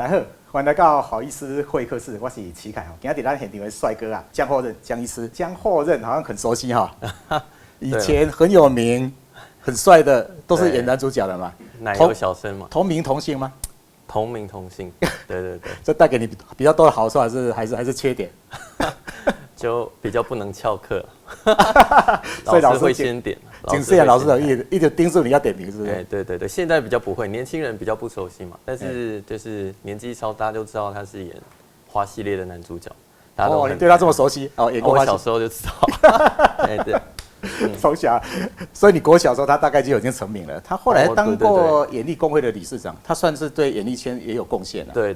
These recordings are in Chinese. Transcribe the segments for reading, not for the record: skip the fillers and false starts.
大家好，欢迎来到好医师会客室，我是齐凯哈。今天咱现场的帅哥啊，江厚任江医师，江厚任好像很熟悉哈，以前很有名、很帅的，都是演男主角的嘛。奶油小生嘛，同名同姓吗？同名同姓，对对对，这带给你比较多的好处，还是缺点？就比较不能翘课，所以老师会先点。警示啊，老师一直盯住你要点名，是不是？对对对，现在比较不会，年轻人比较不熟悉嘛。但是就是年纪稍大就知道他是演花系列的男主角，大家都你对他这么熟悉哦，演过花。我小时候就知道，哎对。从小，所以你国小时候他大概就已经成名了。他后来当过演艺工会的理事长，他算是对演艺圈也有贡献了。对，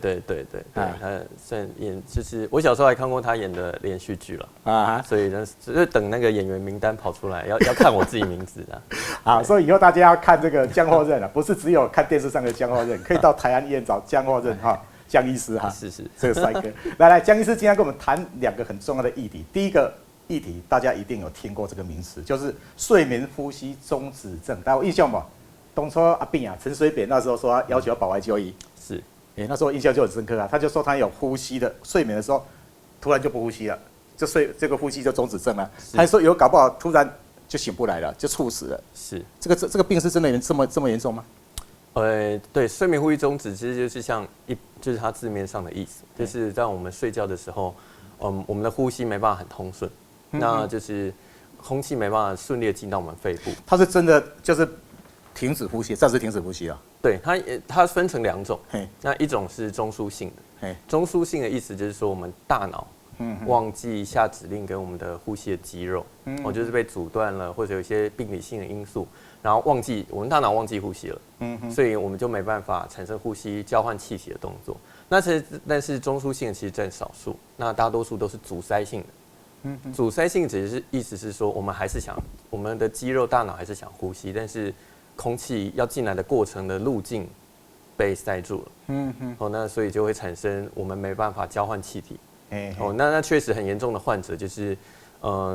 他算演就是我小时候还看过他演的连续剧了啊，所以呢，就是等那个演员名单跑出来，要看我自己名字的。好，所以以后大家要看这个江厚任啊，不是只有看电视上的江厚任，可以到台安医院找江厚任哈，江医师哈，是这个帅哥。来，江医师今天跟我们谈两个很重要的议题，第一个。议题大家一定有听过这个名词，就是睡眠呼吸中止症。大家有印象吗？当初阿扁啊，陈水扁那时候说他要求保外就医，是，那时候印象就很深刻啊。他就说他有呼吸的睡眠的时候，突然就不呼吸了，这个呼吸就中止症了。还说有搞不好突然就醒不来了，就猝死了。是，这个病是真的这么严重吗？对，睡眠呼吸中止其实就是就是它字面上的意思，就是在我们睡觉的时候，我们的呼吸没办法很通顺。那就是空气没办法顺利的进到我们肺部，它是真的就是停止呼吸，暂时停止呼吸啊。对，它分成两种，那一种是中枢性的，中枢性的意思就是说我们大脑忘记下指令给我们的呼吸的肌肉，就是被阻断了，或者有一些病理性的因素，然后我们大脑忘记呼吸了，所以我们就没办法产生呼吸交换气体的动作。但是中枢性的其实占少数，那大多数都是阻塞性的。阻塞性只是意思是说，我们的肌肉大脑还是想呼吸，但是空气要进来的过程的路径被塞住了。那所以就会产生我们没办法交换气体。那确实很严重的患者就是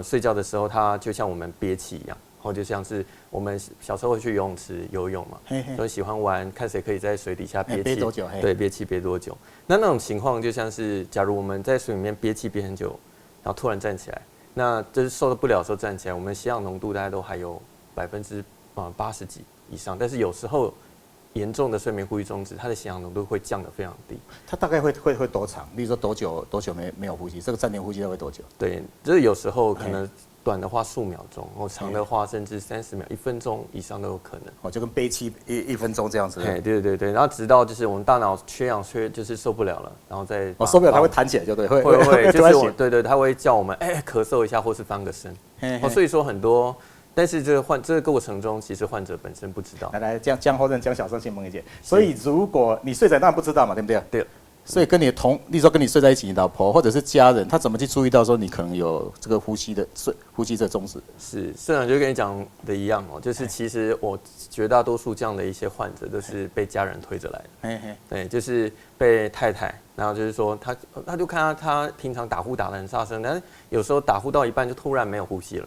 睡觉的时候他就像我们憋气一样，就像是我们小时候会去游泳池游泳嘛，所以喜欢玩看谁可以在水底下憋气，憋多久？对，憋气憋多久？那种情况就像是，假如我们在水里面憋气憋很久。然后突然站起来，那就是受不了的时候站起来，我们血氧浓度大概都还有80%几以上，但是有时候严重的睡眠呼吸中止，它的血氧浓度会降得非常低。它大概会多长？例如说多久没有呼吸？这个暂停呼吸会多久？对，就是有时候可能短的话数秒钟，长的话甚至30秒、1分钟以上都有可能。就跟憋气1分钟这样子。对，然后直到就是我们大脑缺氧就是受不了了，然后再受不了它会弹起来，就对，会就是对，它会叫我们咳嗽一下或是翻个身。所以说很多，但是这个过程中，其实患者本身不知道。来，江厚任江小生先问一件，所以如果你睡着当然不知道嘛，对不对？对。所以例如说跟你睡在一起，你老婆或者是家人，他怎么去注意到说你可能有这个呼吸这中止？是社长就跟你讲的一样就是其实我绝大多数这样的一些患者都是被家人推着来的，对，就是被太太，然后就是说他就看他平常打呼打得很大声，但是有时候打呼到一半就突然没有呼吸了，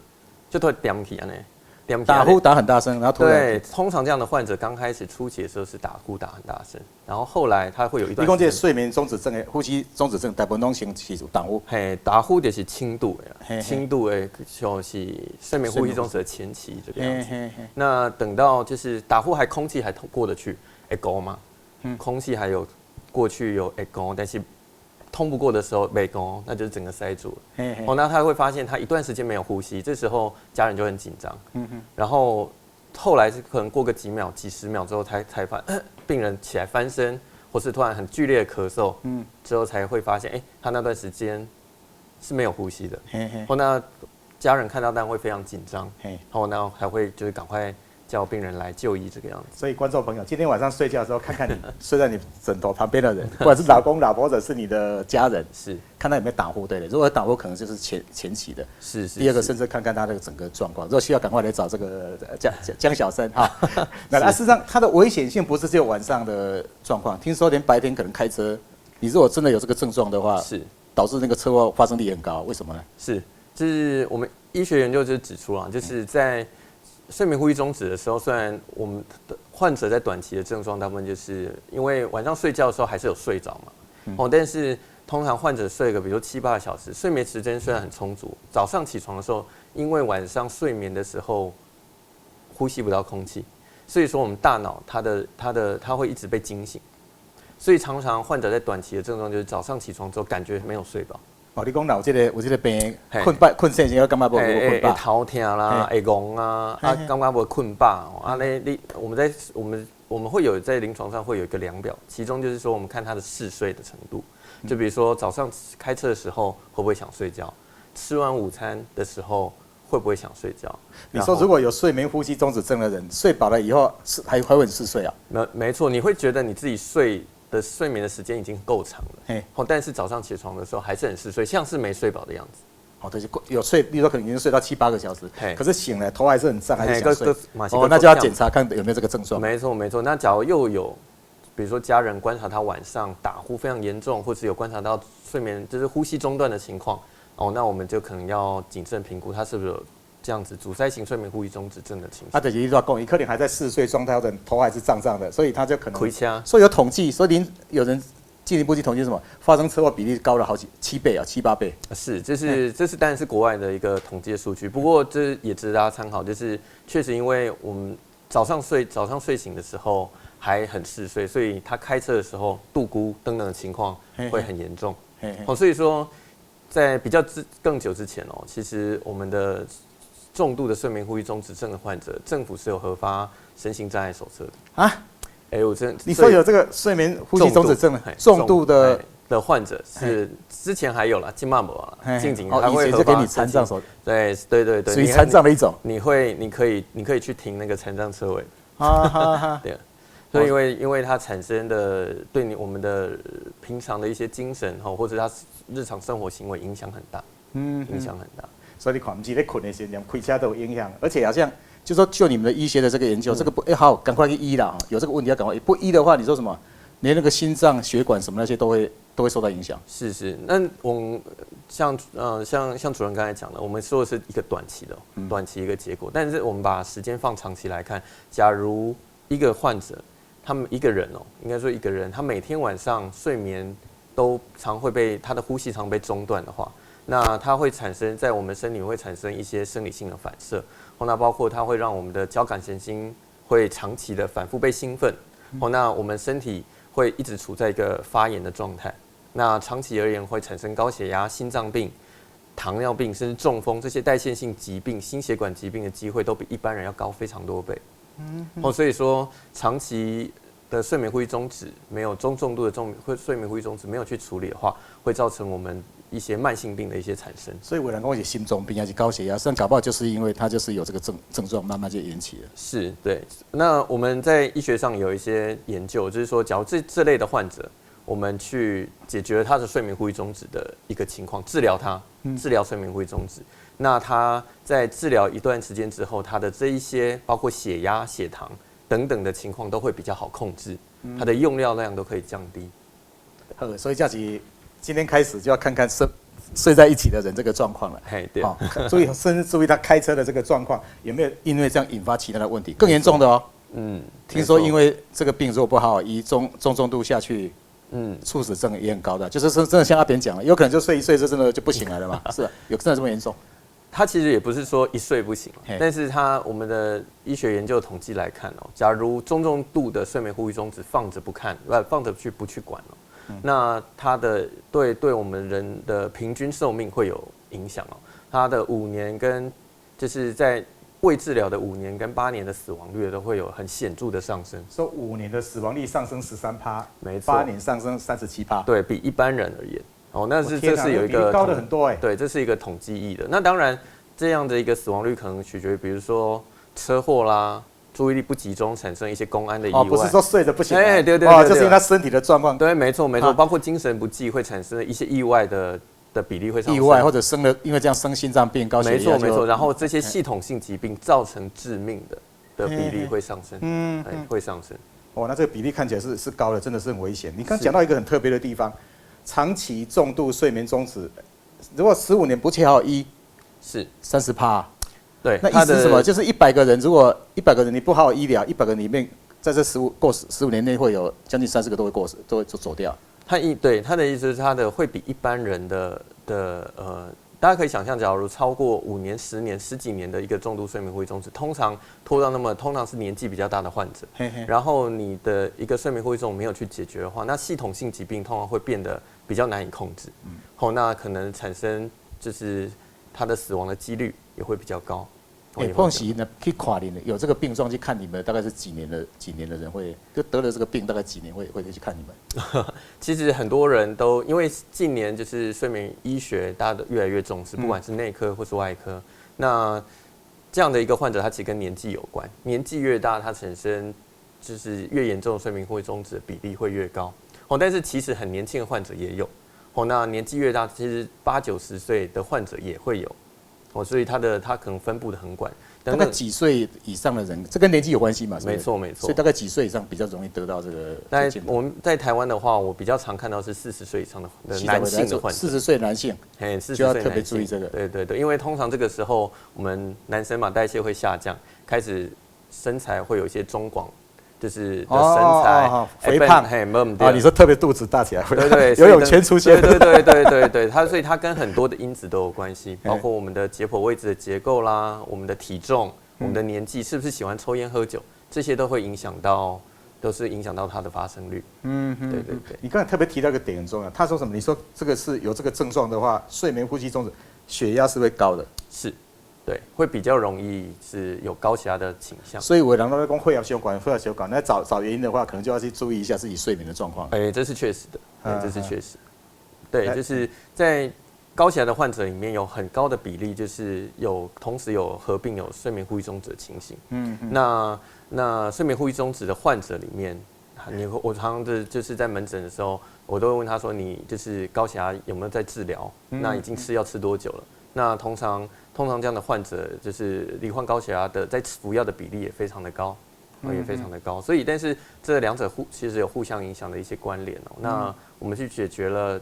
就突然点起啊打呼打很大声，然后突然对，通常这样的患者刚开始初期的时候是打呼打很大声，然后后来他会有一段。你讲这睡眠中止症的呼吸中止症，大部分都先起打呼。打呼就是轻度的，轻度的就是睡眠呼吸中止的前期这个样子。那等到就是打呼空气还过得去，会高吗？空气还有过去有会高，但是通不过的时候没高，那就是整个塞住了。那他会发现他一段时间没有呼吸，这时候家人就很紧张。然后后来是可能过个几十秒之后才发现，病人起来翻身，或是突然很剧烈的咳嗽，之后才会发现，他那段时间是没有呼吸的。那家人看到当然会非常紧张，那还会就是赶快叫病人来就医这个样子。所以观众朋友，今天晚上睡觉的时候，看看你睡在你枕头旁边的人，不管是老公、老婆，或者是你的家人，是看他有没有打呼，对的。如果有打呼，可能就是前期的。是。第二个，甚至看看他的整个状况。如果需要，赶快来找这个江小生哈。那事实上，它的危险性不是只有晚上的状况，听说连白天可能开车，你如果真的有这个症状的话，是导致那个车祸发生率很高。为什么呢？就是我们医学研究就指出就是在睡眠呼吸中止的时候，虽然我们的患者在短期的症状，大部分就是因为晚上睡觉的时候还是有睡着嘛，但是通常患者睡个比如说7、8个小时，睡眠时间虽然很充足，早上起床的时候，因为晚上睡眠的时候呼吸不到空气，所以说我们大脑它会一直被惊醒，所以常常患者在短期的症状就是早上起床之后感觉没有睡饱。哦，你讲有这个病困醒前，感觉无困饱，会头痛啦，会戆啊，感觉无困饱。我们会有在临床上会有一个量表，其中就是说我们看他的嗜睡的程度，就比如说早上开车的时候会不会想睡觉，吃完午餐的时候会不会想睡觉。你说如果有睡眠呼吸中止症的人，睡饱了以后还会很嗜睡啊？没错，你会觉得你自己睡眠的时间已经够长了，但是早上起床的时候还是很嗜睡，像是没睡饱的样子。就是有睡，例如说可能已经睡到7、8个小时，可是醒了头还是很胀，还是想睡。那就要检查看有没有这个症状。没错。那假如又有，比如说家人观察他晚上打呼非常严重，或是有观察到睡眠就是呼吸中断的情况，那我们就可能要谨慎评估他是不是有这样子阻塞型睡眠呼吸中止症的情况。就是说讲，可能还在嗜睡状态，或者头还是胀胀的，所以他就可能。所以有统计，所以有人进一步去统计什么？发生车祸比例高了7倍啊，7、8倍。是，这是当然是国外的一个统计的数据，不过这也值得大家参考。就是确实，因为我们早上睡醒的时候还很嗜睡，所以他开车的时候度孤等等的情况会很严重。所以说在比较更久之前其实我们的重度的睡眠呼吸中止症的患者，政府是有核发身心障碍手册的啊。你说有这个睡眠呼吸中止症重度的患者是之前还有啦，近慢没了，近几年还会给你残障手，对，属于残障的一种。你可以去停那个残障车位，对，所以因为它产生的对我们的平常的一些精神或者他日常生活行为影响很大，影响很大。所以你看，不是在困的时候，连开车都有影响，而且好像。就说就你们的医学的这个研究，这个不好，赶快去医啦！有这个问题要赶快医，不医的话，你说什么？连那个心脏血管什么那些都会受到影响。是，那我们像主任刚才讲的，我们说的是一个短期一个结果，但是我们把时间放长期来看，假如一个患者，他们一个人应该说一个人，他每天晚上睡眠都常会被他的呼吸常被中断的话，那它会产生在我们身体会产生一些生理性的反射。那包括它会让我们的交感神经会长期的反复被兴奋，那我们身体会一直处在一个发炎的状态，那长期而言会产生高血压、心脏病、糖尿病甚至中风这些代谢性疾病、心血管疾病的机会都比一般人要高非常多倍。所以说长期的睡眠呼吸中止没有中重度的睡眠呼吸中止没有去处理的话，会造成我们一些慢性病的一些产生。所以有人跟我讲心脏病还是高血压，实际上搞不好就是因为他就是有这个症状，慢慢就引起了。是，对。那我们在医学上有一些研究，就是说，假如这类的患者，我们去解决了他的睡眠呼吸中止的一个情况，治疗睡眠呼吸中止。那他在治疗一段时间之后，他的这一些包括血压、血糖等等的情况都会比较好控制，他的用药量都可以降低。所以假期今天开始就要看看睡在一起的人这个状况了。对，甚至注意他开车的这个状况有没有因为这样引发其他的问题，更严重的听说因为这个病如果不好好医，重度下去，猝死症也很高的，就是真的像阿扁讲了，有可能就睡一睡就真的就不醒来了嘛？是，有真的这么严重？它其实也不是说一睡不醒，但是我们的医学研究统计来看假如中度的睡眠呼吸中止放着不看，放着不去管那它的对我们人的平均寿命会有影响它的5年跟就是在未治疗的5年跟8年的死亡率都会有很显著的上升。说5年的死亡率上升13%，没错，8年上升37%，对比一般人而言。那这是有一个高的很多对，这是一个统计意的。那当然，这样的一个死亡率可能取决于，比如说车祸啦，注意力不集中，产生一些公安的意外。不是说睡着不醒。对，就是因为他身体的状况。对，没错，包括精神不济会产生一些意外的比例会上升。意外或者因为这样生心脏病、高血压。没错。然后这些系统性疾病造成致命的比例会上升。会上升。那这个比例看起来是高的，真的是很危险。你刚讲到一个很特别的地方。长期重度睡眠中止，如果15年不去好好医，是30%。对，那意思是什么？就是100个人，如果100个人你不好好医疗，100个人里面，在这15年内会有将近30个都会走掉。对他的意思是，他的会比一般人大家可以想象，假如超过5年、10年、10几年的一个重度睡眠呼吸中止，通常是年纪比较大的患者，然后你的一个睡眠呼吸中止没有去解决的话，那系统性疾病通常会变得比较难以控制，那可能产生就是他的死亡的几率也会比较高。碰时呢去看你有这个病状去看你们，大概是几年的人会就得了这个病，大概几年会去看你们？其实很多人都因为近年就是睡眠医学大家都越来越重视，不管是内科或是外科，那这样的一个患者，他其实跟年纪有关，年纪越大，他产生就是越严重的睡眠呼吸中止的比例会越高。但是其实很年轻的患者也有，那年纪越大，其实80、90岁的患者也会有。所以他可能分布的很广，大概几岁以上的人，这跟年纪有关系嘛？没错没错。所以大概几岁以上比较容易得到这个？我们在台湾的话，我比较常看到是40岁以上的男性的患者。40岁男性，就要特别注意这个。对，因为通常这个时候我们男生嘛代谢会下降，开始身材会有一些中广。就是的身材肥胖，你说特别肚子大起来，对，游泳圈出现，对，所以它跟很多的因子都有关系，包括我们的解剖位置的结构啦，我们的体重，我们的年纪，是不是喜欢抽烟喝酒，这些都是影响到它的发生率。对。你刚才特别提到一个点很重要，他说什么？你说这个是有这个症状的话，睡眠呼吸中止，血压是会高的，是。对，会比较容易是有高血压的倾向，所以有人都在讲血压血管，那找原因的话，可能就要去注意一下自己睡眠的状况。这是确实的，这是确实。对，就是在高血压的患者里面，有很高的比例就是同时有合并有睡眠呼吸中止的情形。那睡眠呼吸中止的患者里面，我常常就是在门诊的时候，我都会问他说：“你就是高血压有没有在治疗？那已经吃药吃多久了？”那通常这样的患者，就是罹患高血压的，在服药的比例也非常的高，也非常的高。所以，但是这两者其实有互相影响的一些关联哦。那我们去解决了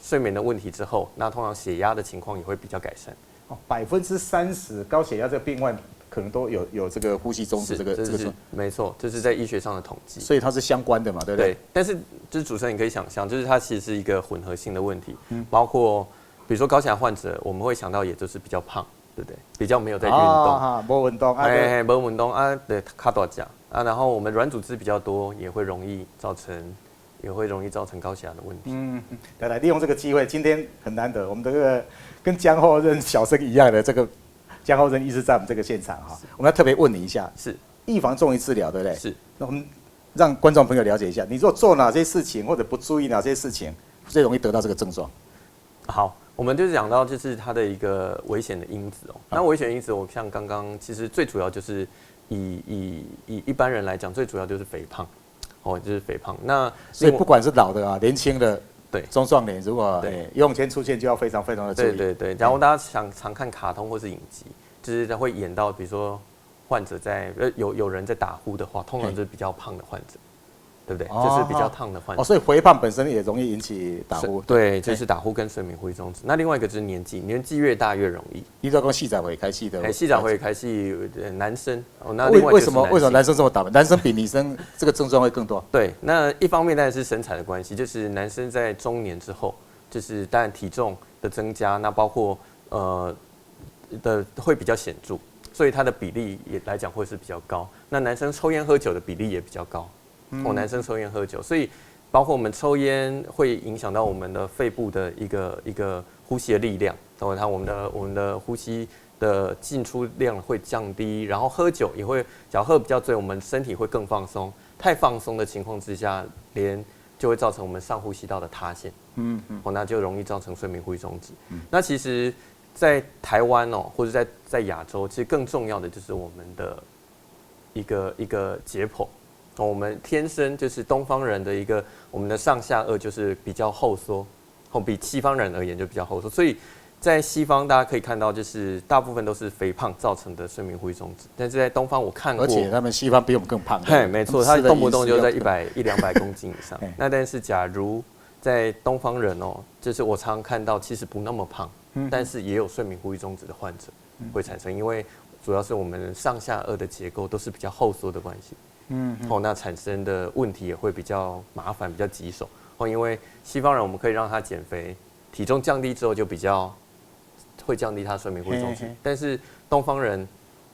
睡眠的问题之后，那通常血压的情况也会比较改善。30%高血压这个病患可能都有这个呼吸中止这个没错，这是在医学上的统计，所以它是相关的嘛，对不对？对。但是就是主持人你可以想象，就是它其实是一个混合性的问题，包括。比如说高血压患者，我们会想到也就是比较胖，对不对？比较没有在运动，没运动，没运动啊，对，卡大脚啊，然后我们软组织比较多，也会容易造成高血压的问题。来利用这个机会，今天很难得，我们这个跟江后任小生一样的这个江后任医师在我们这个现场哈，我们要特别问你一下，是预防重于治疗，对不对？是。那我们让观众朋友了解一下，你如果做哪些事情或者不注意哪些事情，最容易得到这个症状？好。我们就是讲到，就是它的一个危险的因子哦。那危险因子，我像刚刚其实最主要就是以一般人来讲，最主要就是肥胖，就是肥胖。那所以不管是老的啊、年轻的，对，中壮年，如果游泳圈出现，就要非常非常的注意。对。然后大家常看卡通或是影集，就是它会演到，比如说患者有人在打呼的话，通常就是比较胖的患者。对不对？就是比较烫的患者。所以肥胖本身也容易引起打呼。对，就是打呼跟睡眠呼吸中止。那另外一个就是年纪越大越容易。你知道细长会开戏的？细长会开戏，男生。那为什么男生这么倒霉？男生比女生这个症状会更多？对，那一方面当然是身材的关系，就是男生在中年之后，就是当然体重的增加，那包括会比较显著，所以它的比例也来讲会是比较高。那男生抽烟喝酒的比例也比较高。男生抽烟喝酒，所以包括我们抽烟会影响到我们的肺部的一个呼吸的力量，我们的呼吸的进出量会降低，然后喝酒也会，只要喝比较醉，我们身体会更放松，太放松的情况之下，就会造成我们上呼吸道的塌陷，那就容易造成睡眠呼吸中止。那其实，在台湾或者在亚洲，其实更重要的就是我们的一个解剖。我们天生就是东方人的我们的上下颚就是比较后缩，比西方人而言就比较后缩，所以在西方大家可以看到，就是大部分都是肥胖造成的睡眠呼吸中止，但是在东方我看过，而且他们西方比我们更胖，没错，他动不动就在100-200公斤以上。那但是假如在东方人就是我常常看到，其实不那么胖，但是也有睡眠呼吸中止的患者会产生，因为主要是我们上下颚的结构都是比较后缩的关系。那产生的问题也会比较麻烦，比较棘手。因为西方人我们可以让他减肥，体重降低之后就比较会降低他睡眠呼吸中止，但是东方人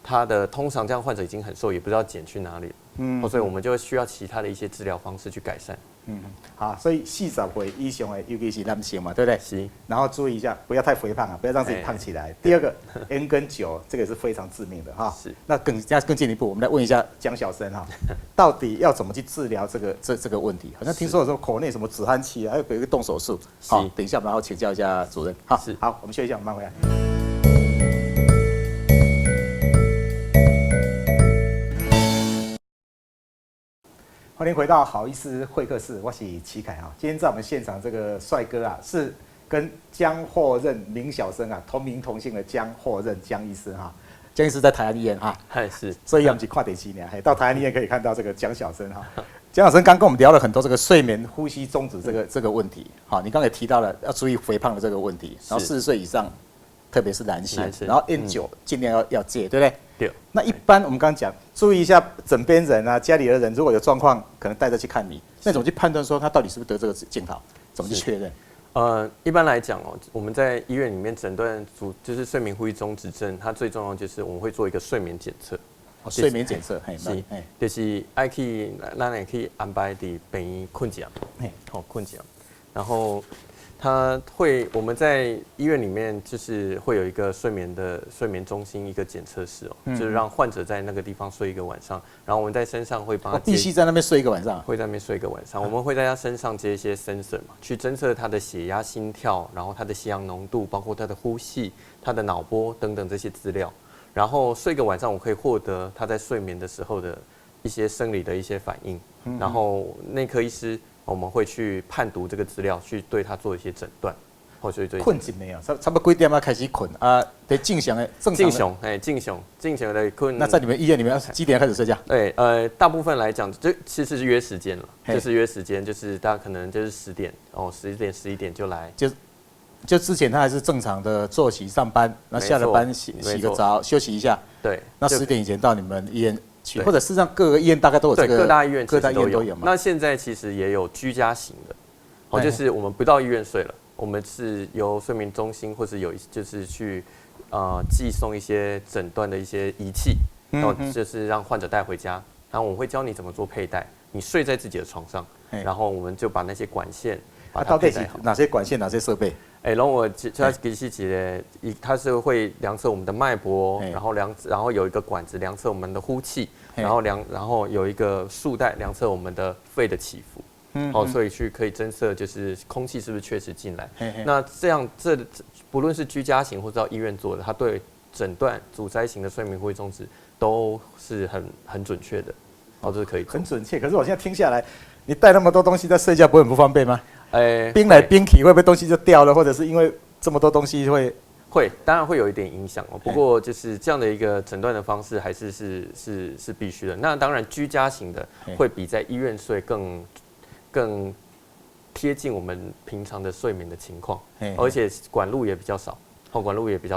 他的通常这样患者已经很瘦，也不知道减去哪里，所以我们就需要其他的一些治疗方式去改善。好，所以40岁以上的，尤其是男性嘛，对不对？是。然后注意一下，不要太肥胖啊，不要让自己胖起来。第二个 ，N 跟9这个是非常致命的哈。是。那更进一步，我们来问一下江小生哈，到底要怎么去治疗这个问题？好像听说有时候口内什么止鼾器啊，还有一个动手术。好，等一下，然后请教一下主任。好，好，我们休息一下，我们慢回来。欢迎回到好医师会客室，我是齐凯哈。今天在我们现场这个帅哥啊，是跟江霍任明小生啊同名同姓的江霍任江医师哈。江医师在台安医院哈，是，所以我们是跨点7年，到台安医院可以看到这个江小生哈。江小生刚跟我们聊了很多这个睡眠呼吸中止这个问题，好，你刚才提到了要注意肥胖的这个问题，然后40岁以上，特别是男性，然后 N9尽量要戒，对不对？对。那一般我们刚刚讲，注意一下枕边人啊，家里的人如果有状况，可能带着去看你，那怎么去判断说他到底是不是得这个镜头？怎么去确认？一般来讲我们在医院里面诊断就是睡眠呼吸中止症，它最重要就是我们会做一个睡眠检测。睡眠检测，是，就是爱去，咱也可以安排伫病院困觉，困觉，然后我们在医院里面就是会有一个睡眠中心一个检测室就是让患者在那个地方睡一个晚上，然后我们在身上会帮他必须在那边睡一个晚上，会在那边睡一个晚上，我们会在他身上接一些 sensor 嘛，去侦测他的血压、心跳，然后他的血氧浓度，包括他的呼吸、他的脑波等等这些资料。然后睡个晚上，我可以获得他在睡眠的时候的一些生理的一些反应，然后内科医师我们会去判读这个资料，去对他做一些诊断。困醒没有？差不多几点要开始困啊？得正常的正常的。正常的困。那在你们医院里面几点开始睡觉？对，大部分来讲，就其实是约时间了，就是约时间，就是大家可能就是10点10点11点就来。就之前他还是正常的作息上班，那下了班洗个澡休息一下。对。那10点以前到你们医院去，或者事实上各个医院大概都有这个。对，各大医院都有嘛。那现在其实也有居家型的，就是我们不到医院睡了，我们是由睡眠中心或是就是去寄送一些诊断的一些仪器，然后就是让患者带回家，然后我们会教你怎么做佩戴，你睡在自己的床上，然后我们就把那些管线把它佩戴好。哪些管线哪些设备？然后我它其实它是会量测我们的脉搏，然后有一个管子量测我们的呼气，然后有一个束带量测我们的肺的起伏，所以可以侦测就是空气是不是确实进来。那这不论是居家型或者到医院做的，它对诊断阻塞型的睡眠呼吸中止都是很准确的，这是可以做。很准确。可是我现在听下来，你带那么多东西在睡觉，不会很不方便吗？冰来冰去，会不会东西就掉了？或者是因为这么多东西会，当然会有一点影响不过就是这样的一个诊断的方式，还是必须的。那当然，居家型的会比在医院睡更贴近我们平常的睡眠的情况，而且管路也比较少，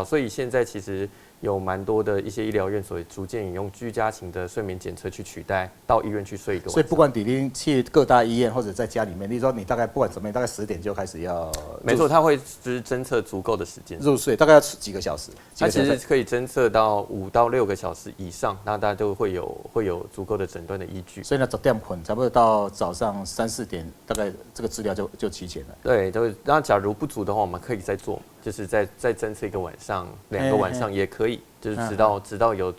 所以现在其实有蛮多的一些医疗院所逐渐引用居家型的睡眠检测去取代到医院去睡一个晚上。所以不管你去各大医院或者在家里面，你说你大概不管怎么样，大概10点就开始要。没错，它会就是侦测足够的时间入睡，大概要几个小时？它其实可以侦测到5到6个小时以上，那大家都会有足够的诊断的依据。所以呢，10点困，差不多到早上3、4点，大概这个资料就齐全了。对，那假如不足的话，我们可以再做，就是再侦测1个晚上、2个晚上也可以。就是直到有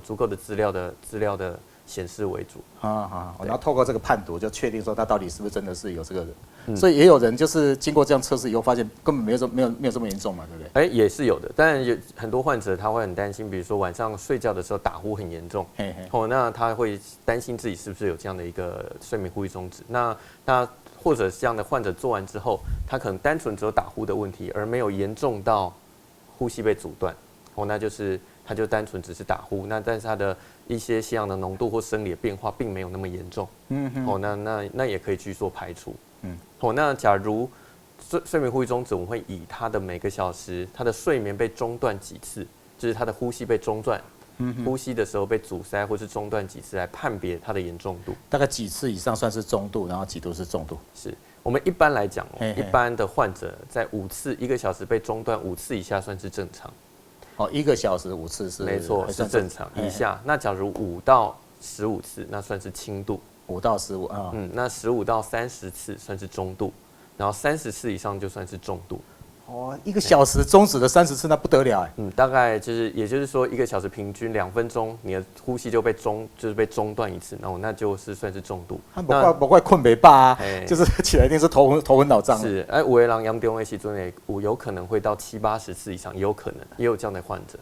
足够的资料的显示为主。然后透过这个判读，就确定说他到底是不是真的是有这个人。所以也有人就是经过这样测试以后，发现根本没有这么严重嘛，对不对？也是有的，但有很多患者他会很担心，比如说晚上睡觉的时候打呼很严重，那他会担心自己是不是有这样的一个睡眠呼吸中止。那或者这样的患者做完之后，他可能单纯只有打呼的问题，而没有严重到呼吸被阻断。那就是他就单纯只是打呼，但是他的一些血氧的浓度或生理的变化并没有那么严重。那也可以去做排除。那假如睡眠呼吸中止，我们会以他的每个小时他的睡眠被中断几次，就是他的呼吸被中断呼吸的时候被阻塞或是中断几次来判别它的严重度。大概几次以上算是中度，然后几度是重度？是我们一般来讲，一般的患者在5次1个小时被中断5次以下算是正常。1个小时5次是没错，是正常以下。那假如5到15次，那算是轻度。5到15啊，那15到30次算是中度，然后30次以上就算是重度。1个小时终止了30次，那不得了哎。大概也就是说1个小时平均2分钟，你的呼吸就被中断一次，然后那就是算是重度。不怪困没罢啊，就是起来一定是头昏脑胀。是，有的人严重的时阵有可能会到70-80次以上，也有可能，也有这样的患者。